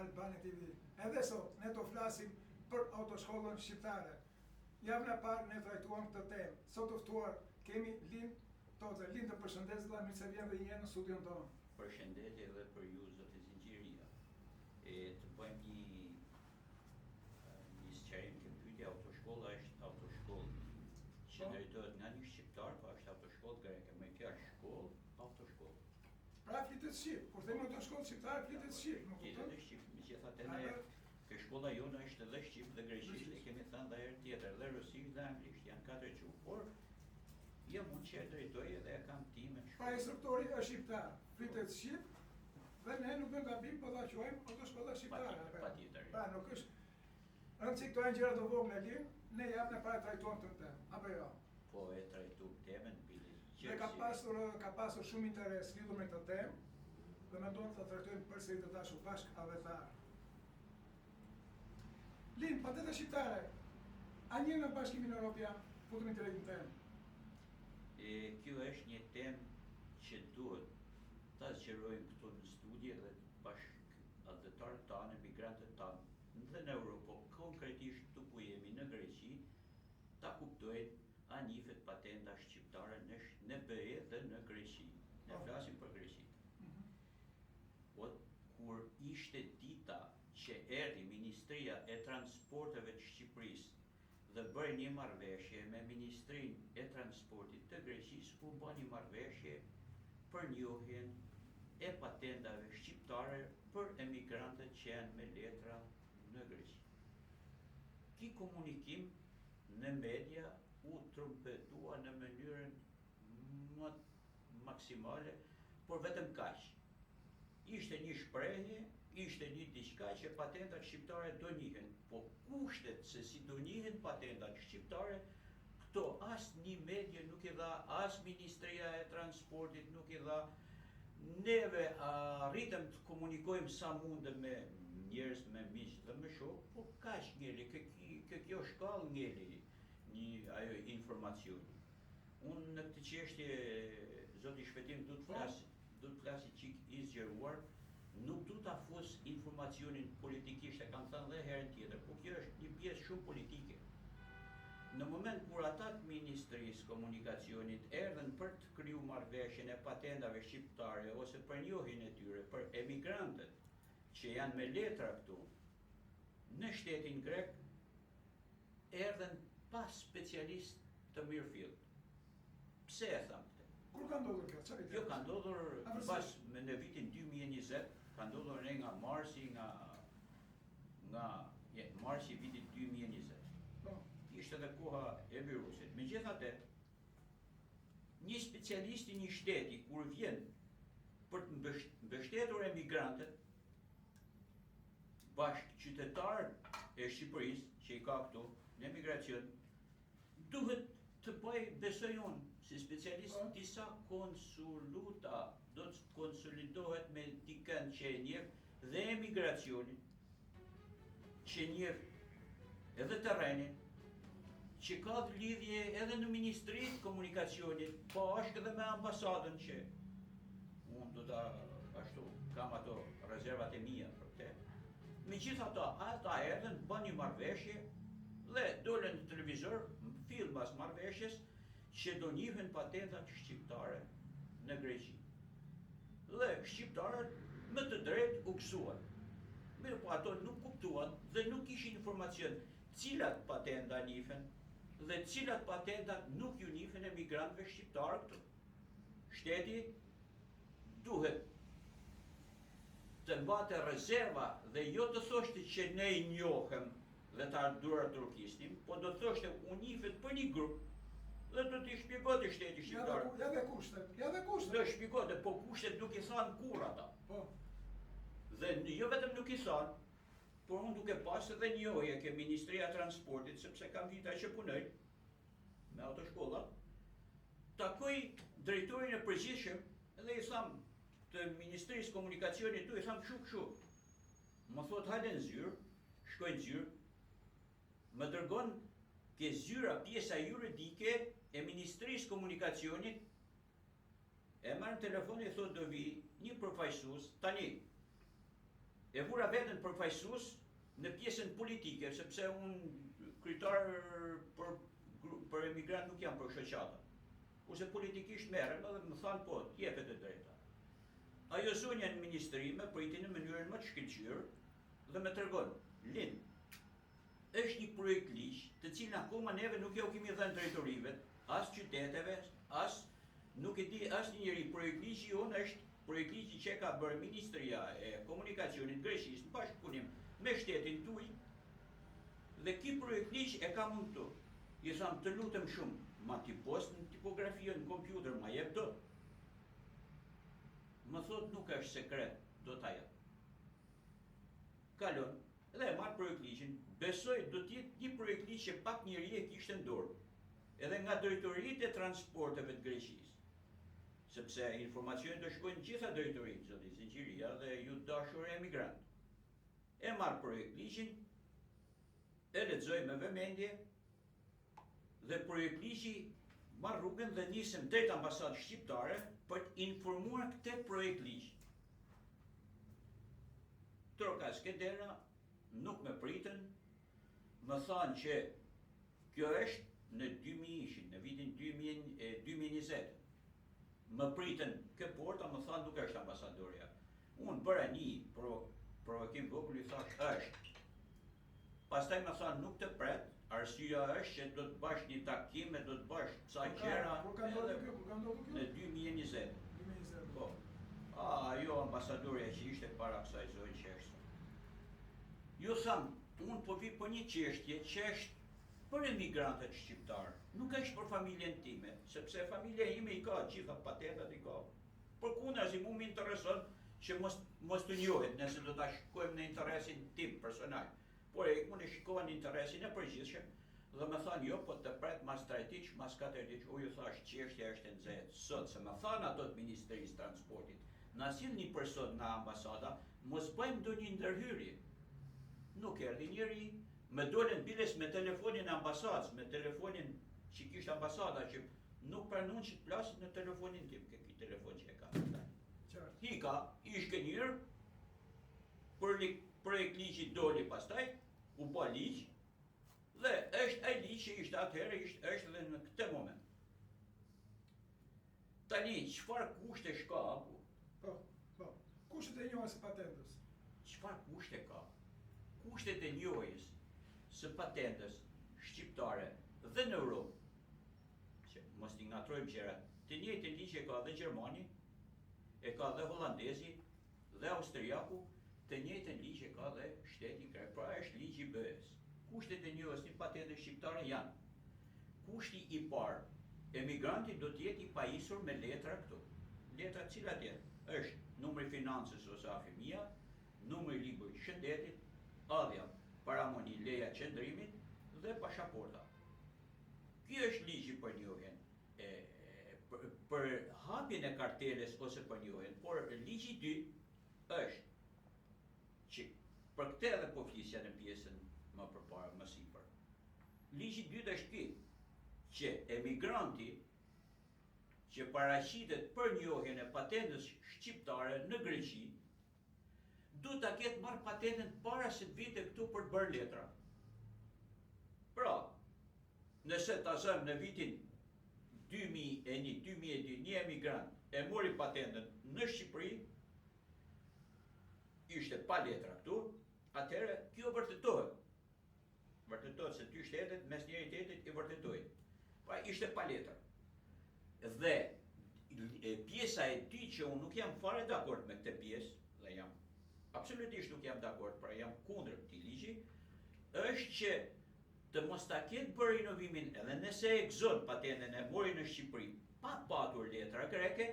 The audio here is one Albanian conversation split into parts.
Albania TV. Edhe sot, ne të flasim për autoshkollën shqiptare. Javën e parë ne trajtuam këtë temë. Sot të ftuar kemi Lind Toxha. Lind, të përshëndes vëlla, mirë se vjen dhe një në studion tonë. Përshëndetje edhe për ju, zotë Zinxhiria. Të bëjmë një sqarim të pyetja. Autoshkolla është autoshkollë që drejtohet nga një shqiptar, po është autoshkollë greke. Me kjo është shkollë, autoshkollë. Pra flitet shqip. Kur themi autoshkollë shqiptare, flitet shqip, nuk kupton? Flitet shqip, megjithatë ne ke shkolla jone është edhe shqip dhe greqisht, e kemi thënë dhe herë tjetër, dhe rusisht dhe anglisht, janë 4 gjuhë, por jo mund që e drejtoj edhe e kam timen shkollë. Pra instruktori është shqiptar, flitet shqip, dhe ne nuk do gabim, po ta quajmë autoshkolla shqiptare. Patjetër. Pra nuk është rëndësi, këto janë gjëra të vogla Lind, ne javën e parë trajtuam këtë temë, apo jo? Po e trajtuam temën bile. Dhe ka pasur shumë interes lidhur me këtë temë, dhe mendon të trajtojmë përsëri të dashur bashkë avetar. Lind, patenta shqiptare, a njën në Bashkimin Evropian, futemi të rejtë temë? Kjo është një temë që duhet ta zgjerojmë këtu në studie dhe bashkëdhetarët tanë, migrantët tanë, dhe në Europë, po konkretisht këtu ku jemi në Greqi, ta kuptojnë a njihet patenta shqiptare në BE dhe në Greqi. Ne flasim për Greqi. Po kur ishte dita që erdhi Ministria e Transporteve të Shqipërisë dhe bëri një marrëveshje me Ministrinë e Transportit të Greqisë, u bë një marrëveshje për njohjen e patentave shqiptare për emigrantët që janë me letra në Greqi. Ky komunikim në media u trumpetua në mënyrën më maksimale, por vetëm kaq. Ishte një shprehje, ishte një diçka që patentat shqiptare do njihen, po kushtet se si do njihen patentat shqiptare, këto as një medje nuk i dha, as Ministria e Transportit nuk i dha. Neve arritëm të komunikojmë sa mundëm me njerëz, me miq dhe me shok, po kaq ngeli, kjo shkallë ngeli ajo informacioni. Unë në këtë çështje, zoti Shpetim, du të flasi çik i zgjeruar, nuk du ta fus informacionin politikisht, e kam thënë dhe herën tjetër, po kjo është një pjesë shumë politike. Në moment kur ata të Ministrisë Komunikacionit erdhen për të kriju marrëveshjen e patentave shqiptare ose për njohjen e tyre për emigrantët që janë me letra këtu në shtetin grek, erdhen pas specialist të mirëfillt. Pse e tham këtë? Kur ka ndodhur kjo? Kjo ka ndodhur pas në vitin 2020, ka ndodhur nga marsi, nga marsi vitit 2020. Ishte edhe koha e virusit. Megjithatë, një specialist i një shteti kur vjen për të mbështetur emigrantët, bashkë qytetarët e Shqipërisë që i ka këtu në emigracion, duhet të bëj, besoj unë, si specialist, disa konsuluta, do të konsolidohet me dikën që e njeh dhe emigracionin, që njeh edhe terrenin, që ka lidhje edhe në Ministrinë e Komunikacionit, po është edhe me ambasadën që unë do ta ashtu kam ato rezervat e mia për këtë. Megjithatë, ata erdhën, bën një marrëveshje dhe dolën në televizor, fill pas marrëveshjes, që do njihen patentat shqiptare në Greqi. Dhe shqiptarët me të drejtë u gëzuan. Mirë, po ato nuk kuptuan dhe nuk kishin informacion cilat patenta njihen dhe cilat patentat nuk ju njihen emigrantëve shqiptarë këtu. Shteti duhet të mbate rezerva dhe jo të thoshte që ne i njohem dhe ta duraturkisnim, po do të thoshte u njihet për një grup dhe do t'i shpjegote shteti shqiptar. Ja dhe kushtet. Do shpjegote, po kushtet nuk i thanë kur ata. Po. Dhe jo vetëm nuk i thanë, por unë duke pas edhe njohje ke Ministria e Transportit, sepse kam vita që punoj me autoshkolla, takoj drejtorin e përgjithshëm dhe i tham të Ministrisë Komunikacionit, tu i tham kështu. Më thot hajde në zyrë, shkoj në zyrë, më dërgon ke zyra pjesa juridike e Ministrisë Komunikacionit, e marrë në telefon e thot do vi një përfaqësues tani. e vura veten përfaqësues në pjesën politike, sepse unë kryetar për emigrant nuk jam për shoqata. Ose politikisht merrem edhe më thanë po, jepet e drejta. Ajo zonja në ministri me pritin në mënyrën më të shkëlqyer dhe më tregon, Lind, është një projekt ligj të cilin akoma neve nuk ja u kemi dhënë drejtorive, as qyteteve, as nuk e di as një njeri. Projekt ligji jonë është projekt ligji që ka bërë Ministria e Komunikacionit Greqisë në bashkëpunim me shtetin tuaj, dhe ky projekt ligj e ka mundur. I tham të lutem shumë, ma ti post në tipografia në kompjuter, ma jep dot. Më thot nuk është sekret, do ta jap. Kalon dhe e marr projekt ligjin, besoj do të jetë një projekt ligj që pak njeri e kishte në dorë, edhe nga drejtoritë e transporteve të Greqisë. Sepse informacionet do shkojnë gjitha drejtoritë, zoti Sinqeria dhe ju dashur emigrant. E marr projekt ligjin, e lexoj me vëmendje, dhe projekt ligji marr rrugën dhe nisem drejt ambasadës shqiptare për të informuar këtë projekt ligj. Troka Skedera nuk me pritën, më thanë që kjo është në 2000, në vitin 2020. Më pritën kë porta, më thanë nuk është ambasadorja. Unë bëra një provokim vogël, i thash është. Pastaj më thanë nuk të pret, arsyeja është që do të bash një takim e do të bash ca gjëra në 2020. Po. Ajo ambasadorja që ishte para kësaj zonë që është. Ju tham, unë po vi për një çështje që është për emigrantët shqiptarë, nuk është për familjen time, sepse familja ime i ka gjitha patentat i ka. Përkundazi mu më intereson që mos të njohet nëse do ta shikojmë në interesin tim personal. Por e unë shikova në interesin e përgjithshëm dhe më thanë jo, po të pret mas 3 ditë, mas 4 ditë, u ju thash çështja është e nxehtë. Sot se më thanë ato të Ministrisë Transportit, na sill një person nga ambasada, mos bëjmë ndonjë ndërhyrje. Nuk erdhi njeri, me dolen biles me telefonin e ambasadës, me telefonin që kishte ambasada, që nuk pranon që të plasit në telefonin tim, ke ky telefon që e ka. Hika, ishgënjër, projekt ligji doli pastaj, u bë ligj, dhe është ai ligj që ishte atëherë, është edhe në këtë moment. Tani, çfarë kushte ka? Po. Kushtet e njohjes së patentës. Çfarë kushte ka? Kushtet e njohjes së patentës shqiptare dhe në Europë, që mos t'i ngatrojmë gjërat, të njëjtën ligj e ka dhe Gjermani, e ka dhe Hollandezi, dhe Austriaku, të njëjtën ligj e ka dhe shteti grek, pra është ligji i BE-s. Kushtet e njohjes së patentës shqiptare janë: kushti i parë, emigranti do të jetë i pajisur me letra këtu. Letra cilat janë? Është numri financës ose afimia, numri i librit të shëndetit, ardhja paramoni leja qëndrimit dhe pasaporta. Ky është ligji për njohjen, për hapjen e karteles ose për njohjen, por ligji i dytë është që për këtë edhe po flisja në pjesën më përpara, më sipër. Ligji i dytë është ky, që emigranti që paraqitet për njohjen e patentës shqiptare në Greqi, du ta ketë marrë patentën para se të vite këtu për të bërë letra. Pra, nëse ta zëm në vitin 2002, një emigrant e mori patentën në Shqipëri, ishte pa letra këtu, atëherë kjo vërtetohet. Vërtetohet se dy shtetet mes njëri-tjetrit i vërtetojnë. Pra ishte pa letra. Dhe pjesa e dytë që unë nuk jam fare dakord me këtë pjesë, dhe jam absolutisht nuk jam dakord, pra jam kundër këtij ligji, është që të mos ta ketë bërë rinovimin edhe nëse e gëzon patentën e mori në Shqipëri pa patur letra greke.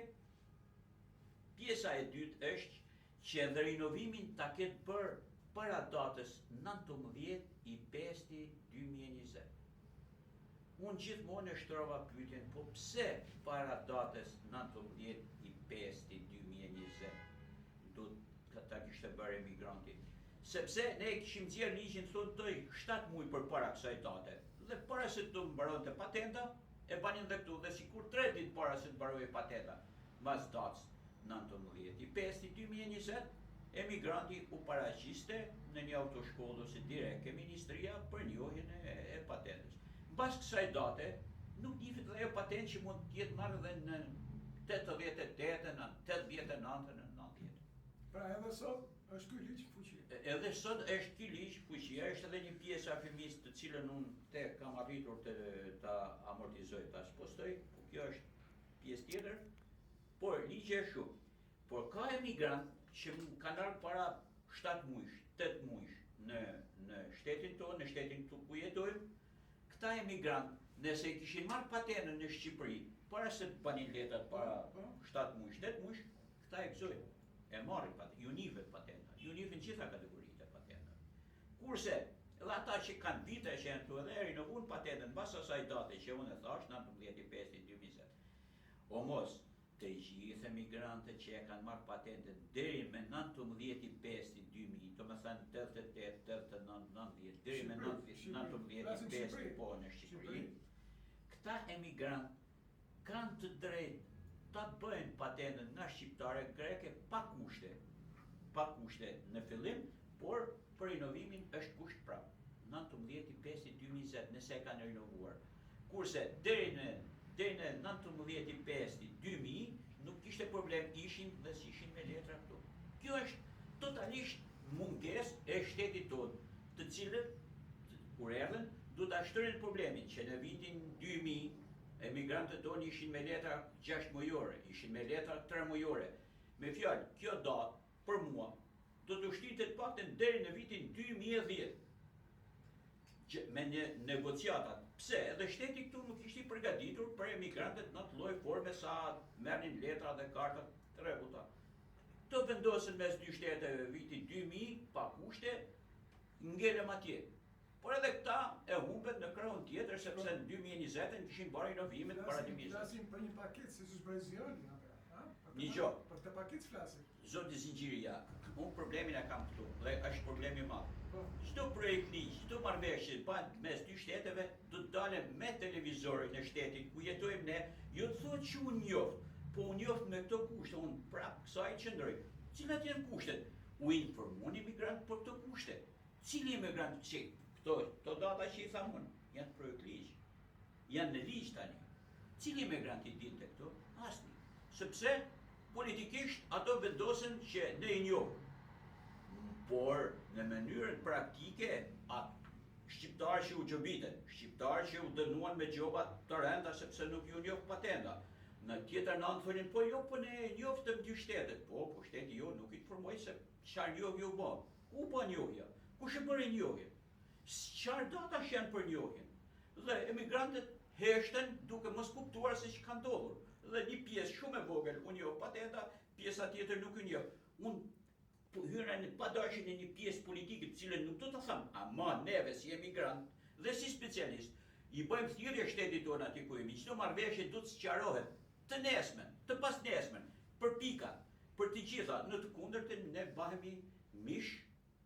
Pjesa e dytë është që edhe rinovimin ta ketë bërë para datës 19/5/2020. Unë gjithmonë e shtrova pyetjen, po pse para datës 19/5/2020 do ta kishte bërë emigranti? Sepse ne kishim nxjerrë ligjin thotë 7 muaj përpara kësaj date. Dhe para se të mbaronte patenta, e banin dhe këtu, dhe sikur 3 ditë para se të mbarojë patenta, mbas datës 19/5/2020, emigranti u paraqiste në një autoshkollë ose direkt ke ministria për njohjen e patentës. Mbas kësaj date, nuk njihet dhe ajo patentë që mund të jetë marrë dhe në 88, në 89, në 90. Pra edhe sot është ky ligj fuqi. Edhe sot është ky ligj fuqi, është edhe një pjesë afimisë të cilën unë kam arritur ta amortizoj, ta spostoj, po kjo është pjesë tjetër, por ligji është shumë. Por ka emigrant që kanë ardhur para 7 muajsh, 8 muajsh në shtetin tonë, në shtetin këtu ku jetojmë. Këta emigrant, nëse i kishin marrë patentën në Shqipëri, para se të banin letrat para 7 muajsh, 8 muajsh, këta e gëzojnë, e marrin patentën, ju nivet patenta, ju niven gjitha kategoritë e patentave. Kurse, edhe ata që kanë vite që janë këtu edhe rinovuan patentën mbas asaj date që unë e thash, 19/5/2020. O mos, të gjithë emigrantët që e kanë marrë patentën deri me 19/5/2000, do të thënë 88, 89, 90, deri me 19/5 po në Shqipëri, këta emigrant kanë të drejtë ta bëjnë patentën nga shqiptare greke pa kushte në fillim, por për rinovimin është kusht prapë. 19/5/2020 nëse e kanë rinovuar. Kurse deri në 19/5/2000 nuk kishte problem, ishin dhe s'ishin me letra këtu. Kjo është totalisht mungesë e shtetit tonë, të cilët kur erdhën du ta shtronin problemin që në vitin 2000 emigrantët tonë ishin me letra 6 mujore, ishin me letra 3 mujore. Me fjalë, kjo datë për mua do të shtitet paktën deri në vitin 2010. Me negociatat. Pse? Edhe shteti këtu nuk ishte i përgatitur për emigrantët në të lloj forme sa merrnin letra dhe karta të rregullta. Të vendosën mes dy shteteve vitin 2000 pa kushte, ngelëm atje. Por edhe këta e humbet në krahun tjetër sepse në 2020 kishin bërë rinovimet para 2020. Flasim për një paketë si zbrezioni, ha? Një gjë. Për të paketë flasim. Zoti Zinxhiria, unë problemin e kam këtu dhe është problem i madh. Çdo projekt ligj, çdo marrëveshje bëhet mes dy shteteve, do të dalë me televizorin e shtetit ku jetojmë ne, jo të thotë që unë njoft, po unë njoft me këto kushte, unë prap kësaj qëndroj. Cilat janë kushtet? U informon imigrant për këto kushte. Cili imigrant që këto data që i tham unë, janë projekt ligj. Janë në ligj tani. Cili imigrant i dinte këto? Asnjë. Sepse politikisht ato vendosen që ne i njohim. Por në mënyrën praktike, shqiptarë që u gjobiten, shqiptarë që u dënuan me gjobat të renda sepse nuk ju njoh patenta. Në tjetër anë thonin, po jo, po ne njoftëm dy shtetet. Po shteti jo nuk i informoj se çfarë njohje u bë. Ku po njohja? Kush e bëri njohjen? Çfarë datash janë për njohjen? Dhe emigrantët heshten duke mos kuptuar se ç'ka ndodhur. Dhe një pjesë shumë e vogël u njoh patenta, pjesa tjetër nuk u njoh. Unë hyra në padashin e një pjesë politike të cilën nuk do të them, ama neve si emigrant dhe si specialist, i bëjmë thirrje shtetit tonë aty ku jemi. Çdo marrëveshje do të sqarohet të nesmen, të pasnesmen, për pika, për të gjitha. Në të kundërtën ne bëhemi mish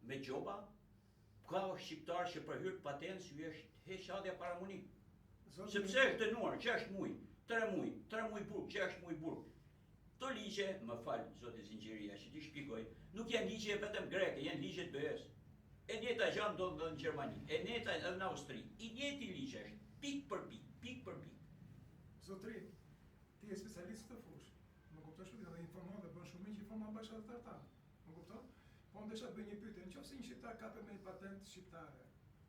me gjoba. Ka shqiptar që për hyrë patentë sy është heqadja paramunik. Sepse është dënuar 6 muaj, 3 muaj burg, 6 muaj burg. Këto ligje, më fal, zoti Zinxhiria, që ti shpjegoj, nuk janë ligje vetëm greke, janë ligje të BE-s. E njëjta gjë ndodh edhe në Gjermani, e njëjta edhe në Austri. I njëjti ligj është, pik për pik. Zotri, ti je specialist këtë fushë. Më kupton shumë dhe informon dhe bën shumë që informon bashkëtarët tanë. Më kupton? Po ndesha të bëj një pyetje, nëse një shqiptar kapet me një patentë shqiptare,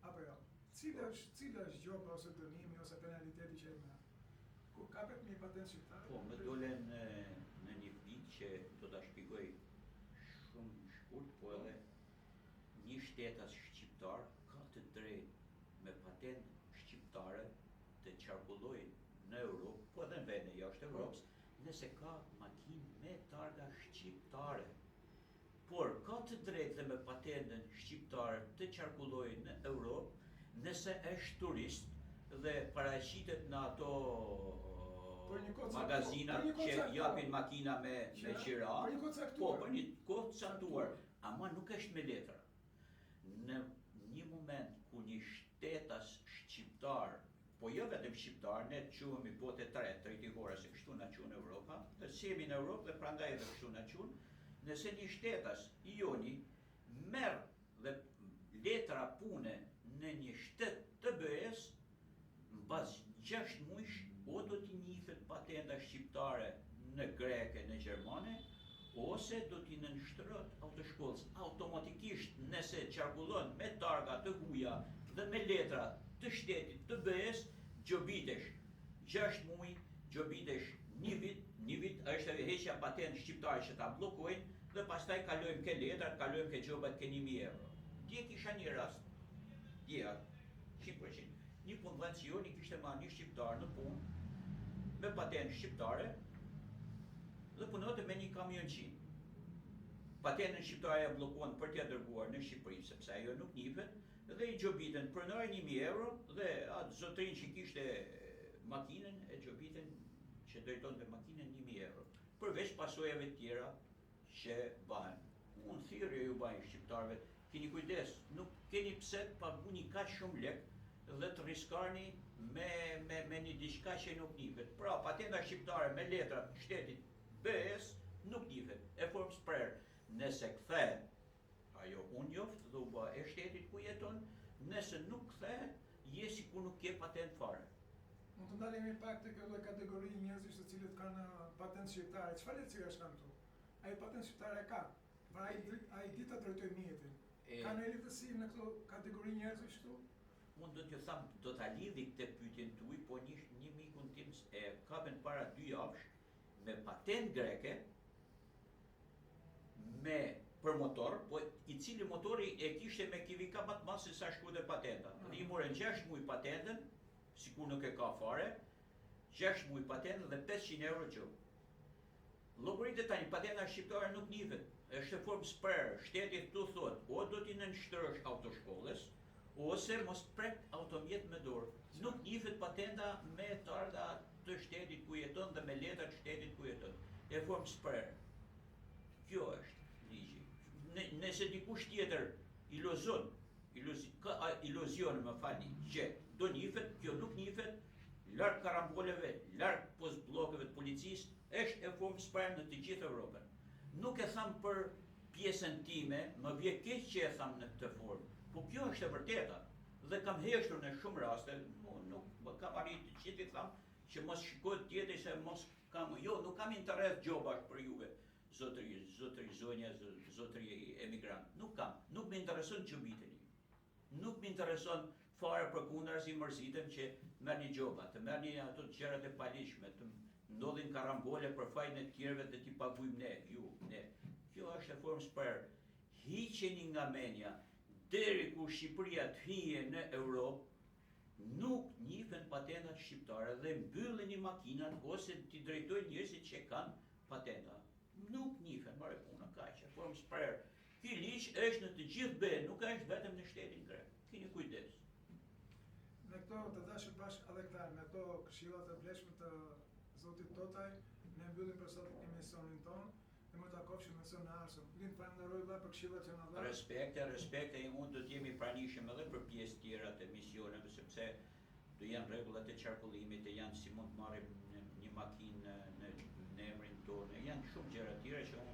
apo jo? Cila është gjoba ose dënimi ose penaliteti që e merr? Kur kapet me një patentë shqiptare? Po, më dolen në një pikë që do ta shpjegoj shumë shkurt, po edhe një shtetas shqiptar ka të drejtë me patentë shqiptare të qarkullojë në Europë, po edhe në vende jashtë Europës, nëse ka makinë me targa shqiptare. Por ka të drejtë dhe me patentën shqiptare të qarkullojë në Europë, nëse është turist dhe paraqitet në ato magazina që japin makina me qira, po për një kohë caktuar, ama nuk është me letra. Në një moment ku një shtetas shqiptar, po jo vetëm shqiptar, ne quhemi botë e tretë, tretihore se kështu na quhen Europa, dhe si jemi në Europë dhe prandaj edhe kështu na quhen, nëse një shtetas i joni merr dhe letra pune në një shtet të BE-s, mbas 6 muajsh o do t'i njihet patenta shqiptare në greke, në gjermane, ose do t'i nënshtrohet autoshkollës. Automatikisht nëse qarkullon me targa të huaja dhe me letra të shtetit të BE-s, gjobitesh 6 muaj, gjobitesh 1 vit është heqja patent shqiptare që ta bllokojnë dhe pastaj kalojmë ke letrat, kalojmë ke gjobat ke 1000 euro. Dje kisha një rast, 100%. Një punëdhënësioni kishte marrë një shqiptar në punë me patent shqiptare dhe punonte me një kamionçi. Patentën shqiptare e bllokuan për t'ia dërguar në Shqipëri sepse ajo nuk njihet dhe i gjobiten pronari 1000 euro dhe atë zotrin që kishte makinën e gjobiten që drejtonte makinën 1000 euro. Përveç pasojave tjera që bahen. Unë thirrje ju bajnë shqiptarëve, keni kujdes, nuk keni pse të paguni kaq shumë lek dhe të riskarni me një diçka që nuk njihet. Pra, patenta shqiptare me letra të shtetit BE-s nuk njihet. E formë shpreh, nëse kthehet, ajo unë njoft dhe u bë e shtetit ku jeton, nëse nuk kthehet, je sikur nuk ke patent fare. Mund të ndalemi pak të kjo lloj kategori njerëzish të cilët kanë patent shqiptare. Çfarë lehtësirash kanë këtu? Ai patent shqiptare ka, pra ai di ta drejtojë mjetin. Ka në lehtësi në këto kategori njerëzish këtu? Unë do t'ju tham, do t'a lidhi këtë pyetjen tuaj, po një mikun tim e kapën para 2 javësh me patent greke, për motor, po i cili motori e kishte me kivika më të madh se sa shkruante patenta. Dhe i morën 6 muaj patentën, sikur nuk e ka fare, 6 muaj patentën dhe 500 euro gjob. Llogaritë tani patenta shqiptare nuk njihet. Është formë sprer, shteti këtu thot, o do t'i nënshtrosh autoshkollës, ose mos prek automjet me dorë. Nuk njihet patenta me targa të shtetit ku jeton dhe me letrat të shtetit ku jeton. E formë sprer. Kjo është ligji. Nëse dikush tjetër iluzion më falni, që do njihet, kjo nuk njihet, larg karamboleve, larg postbllokeve të policisë, është e formë sprer në të gjithë Evropën. Nuk e tham për pjesën time, më vjen keq që e tham në këtë formë. Po kjo është e vërteta dhe kam heshtur në shumë raste, nuk kam arritur që t'i tham që mos shikohet tjetër se mos kam, nuk kam interes gjobash për juve, zotëri zonja, zotëri emigrant, nuk kam, nuk më intereson gjobiteni, nuk më intereson fare përkundër si mërzitem që merrni gjoba, të merrni ato gjërat e palishme, të ndodhin karambole për fajin e tjerëve dhe t'i paguajmë ne. Kjo është e formë sprer. Hiqeni nga menja deri kur Shqipëria të hije në Europë, nuk njihen patentat shqiptare dhe mbylleni makinat ose t'i drejtojnë njerëzit që kanë patenta. Nuk njihen, marrë puna, kaq, e formë sprer. Ky ligj është në të gjithë BE, nuk është vetëm në shtetin grek. Keni kujdes. Me këto të dashur bashkëdhëtar, me këto këshillat e vlefshme të zotit Totaj, ne mbyllim për sot emisionin tonë. Dhe më takofshim me në ardhshëm. Lind falenderoj vëlla për këshillat që na dha. Respekte, unë do t'jemi pranishëm edhe për pjesë tjera të emisioneve, sepse do janë rregullat e qarkullimit, janë si mund të marrim një makinë në emrin tonë, janë shumë gjëra tjera që unë